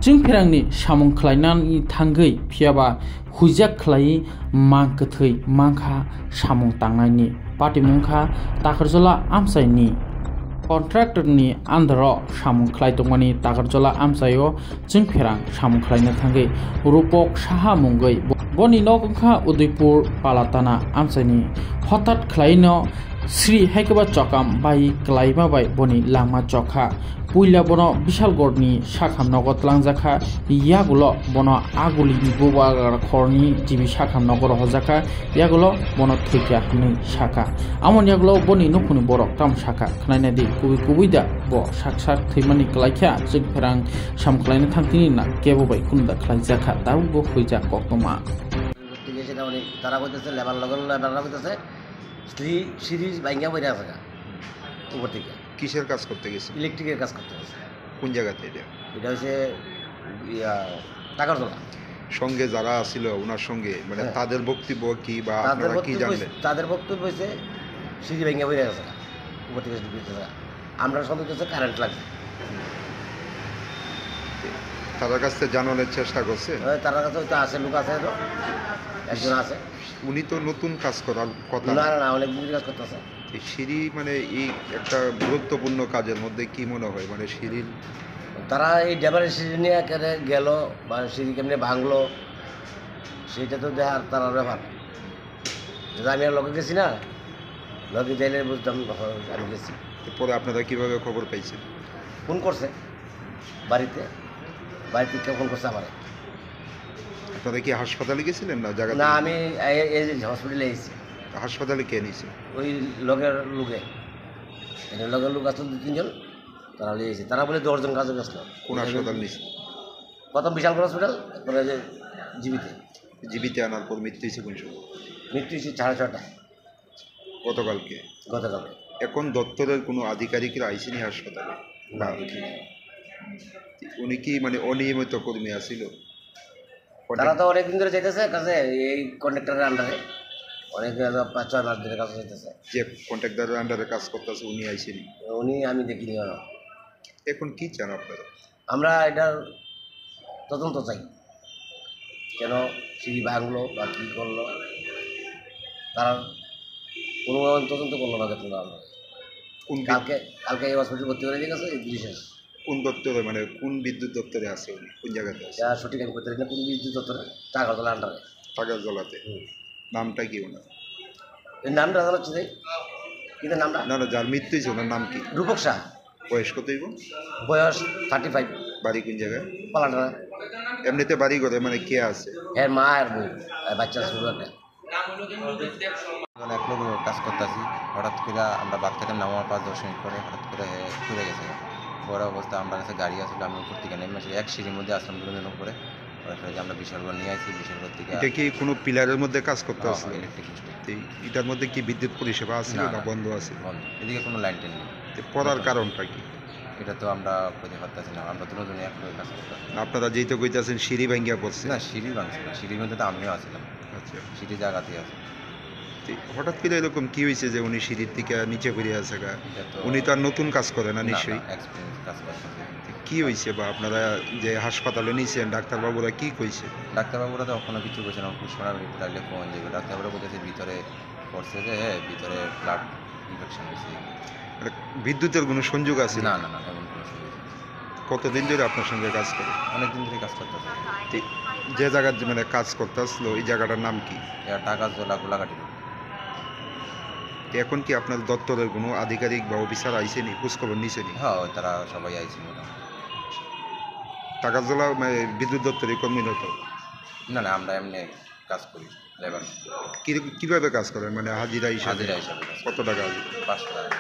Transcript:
जों फेरांनि सामुं खालायनानै थांगै फियाबा हुइजाक खालाय मां गोथै मांखा सामुं तांनायनि पाटिमुंखा ताकारजला आमसायनि कन्ट्राक्टरनि आन्दाराव सामुं खालायदंमानि ताकारजला आमसायो जों फेरां सामुं खालायनो थांगै रूपक साहा मुंगै बनि नगंखा उदयपुर पालाताना आमसायनि हठात खालायनो श्री हाइकबा चकाम बाई क्लाइबा बाई बनि लामा चखा पुइला बनो विशालगढ़नि साखाम नगर तलांजाखा यागुलो बनो आगुलिनि बुबागार खरनि जिबि साखाम नगर हजाखा यागुलो बनो थैका हनै साखा आमन यागुलो बनि नखुनि बरक ताम साखा खनायनादि कुबि कुबिदा ब साकसाक थैमानि क्लाइखा जों फेरां साम क्लाइनो थांतिनि ना केबो बाई कुनदा क्लाइजाखा दाउ बो फैजा कक्तमा তারা কইতেছে লেবার লেবাররা কইতেছে সিরিজ ভাঙ্গা বইরা আছে উপর থেকে কিসের কাজ করতে গেছে? ইলেকট্রিকের কাজ করতে গেছে। কোন জায়গাতে এটা? এটা হচ্ছে টাকারতলা। সঙ্গে যারা ছিল ওনার সঙ্গে মানে তাদের বক্তব্য কি বা আপনারা কি জানলেন? তাদের বক্তব্য হচ্ছে সিঁড়ি ভাঙ্গা বইরা আছে উপর থেকে আমরা সন্দেহ হচ্ছে কারেন্ট লাগবে। তাদের কাছ থেকে জানানোর চেষ্টা করছে? তার কাছে তো আছে, লোক আছে, একজন আছে। উনি তো নতুন কাজ করার কথা না, না, অনেক দিন কাজ করতেছে। সিঁড়ি মানে এই একটা গুরুত্বপূর্ণ কাজের মধ্যে কি মনে হয় মানে সিঁড়ির তারা এই ড্রাইভারের সিঁড়ি নিয়ে কেটে গেল বা সিঁড়ি কেমনি ভাঙলো সেটা তো দেখার তারা ব্যাপার। যদি আমি আর লগে গেছি না, লগে যাইলে বুঝতাম আমি গেছি। পরে আপনারা কীভাবে খবর পাইছেন? ফোন করছে বাড়িতে কেউ ফোন করছে আমার। আপনারা কি হাসপাতালে গেছিলেন না জায়গা? না, আমি এই যে হসপিটালে এসেছি। হাসপাতালে কে নিয়েছে? ওই লগের লোক আসলো 2-3 জন, তারা লিয়েছে। তারা বলে 10 জন কাজে গেছিল। কোন হাসপাতাল নিয়েছে? প্রথম বিশালগড় হসপিটাল, তারপরে যে জীবিতে আনার পর মৃত্যু হয়েছে কোন সময়? মৃত্যু হয়েছে 6:30টায় গতকালকে। এখন দপ্তরের কোনো আধিকারিকরা আইসেনি হাসপাতালে? না। উনি কি মানে অনিয়মিত কর্মী আসিল? তারা তো অনেকদিন ধরে চাইতেছে কাজে, এই কন্ট্রাক্টরের আন্ডারে অনেক 5-6 মাস ধরে কাজ চাইতেছে। যে কন্ট্রাক্টরের আন্ডারে কাজ করতেছে উনি আইসেনি? উনি আমি দেখিনি। এখন কি চান আপনারা? আমরা এটার তদন্ত চাই, কেন সিঁড়ি ভাঙলো বা কী করলো, তারা কোনো তদন্ত করলো না। দেখলো আমরা কালকে এই হসপিটাল ভর্তি করে দিয়ে গেছে। বিশেষ কোন দপ্তরে মানে কোন বিদ্যুৎ দপ্তরে আছে উনি? কোন জায়গাতে আছে? সঠিক আমি করতে পারি না। কোন বিদ্যুৎ দপ্তরে? টাকারতলা আন্ডারে। টাকারতলাতে। নামটা কি ওনার? এর নামটা জানা হচ্ছে কিন্তু নামটা না, যার মৃত্যু হয়েছে ওনার নাম কি? রূপক শাহ। বয়স কত হইব? বয়স 35। বাড়ি কোন জায়গায়? পালাটানা। এমনিতে বাড়ি করে মানে কে আছে? এর মা আর বউ, বাচ্চা শুরু একটা। এক লোক কাজ করতেছি, হঠাৎ করে আমরা বাদ খেতে নামার 5-10 মিনিট পরে হঠাৎ করে ঘুরে গেছে। বড় অবস্থা আমার কাছে গাড়ি আসলে আমি উপর থেকে নেমে এক সিঁড়ির মধ্যে আসলাম দুজন উপরে। আমরা বিশালগড় নিয়ে আসি। বিশালগড় থেকে এটা কি কোনো পিলারের মধ্যে কাজ করতে আছে? ইলেকট্রিক পোস্টে। এটার মধ্যে কি বিদ্যুৎ পরিষেবা আছে না বন্ধ আছে? বন্ধ। এদিকে কোনো লাইন টেন নেই। পড়ার কারণটা কি? এটা তো আমরা খুঁজে পারতেছি না। আমরা দুজনে একসাথে কাজ করতেছি। আপনারা যেহেতু কইতেছেন সিঁড়ি ভাঙ্গিয়া পড়ছে? না, সিঁড়ি ভাঙছে না। সিঁড়ির মধ্যে তো আমিও আসছিলাম। আচ্ছা, সিঁড়ি জায়গাতেই আছে। হঠাৎ করে এরকম কি হয়েছে যে উনি সিঁড়ির থেকে নিচে করে আছে? উনি তো আর নতুন কাজ করে না নিশ্চয়ই? এক্সপিরিয়েন্স কাজ করতেছে। কি হয়েছে বা আপনারা যে হাসপাতালে নিয়েছেন ডাক্তারবাবুরা কি কইছে? ডাক্তারবাবুরা তো এখনো কিছু বলছে না। সোনার রিপোর্ট আসলে কমন যাবে। ডাক্তারবাবুরা বলতেছে ভিতরে পড়ছে, যে ভিতরে ব্লাড ইনফেকশন হয়েছে। বিদ্যুতের কোনো সংযোগ আছে? না, এমন কোনো সংযোগ। কতদিন ধরে আপনার সঙ্গে কাজ করে? অনেকদিন ধরে কাজ করতেছে। যে জায়গার মানে কাজ করতে আসলো এই জায়গাটার নাম কি? টাকারজলা গোলাঘাটি। এখন কি আপনার দপ্তরের কোনো আধিকারিক বা অফিসার আইসেনি, খোঁজখবর নিছেনি? হ্যাঁ, তারা সবাই আইসে। টাকারজলা বিদ্যুৎ দপ্তরে কর্মীরত? না, আমরা এমনি কাজ করি, লেবার। কীভাবে কাজ করেন মানে হাজিরা হিসাবে? হাজিরা হিসাবে। কত টাকা? 500 টাকা।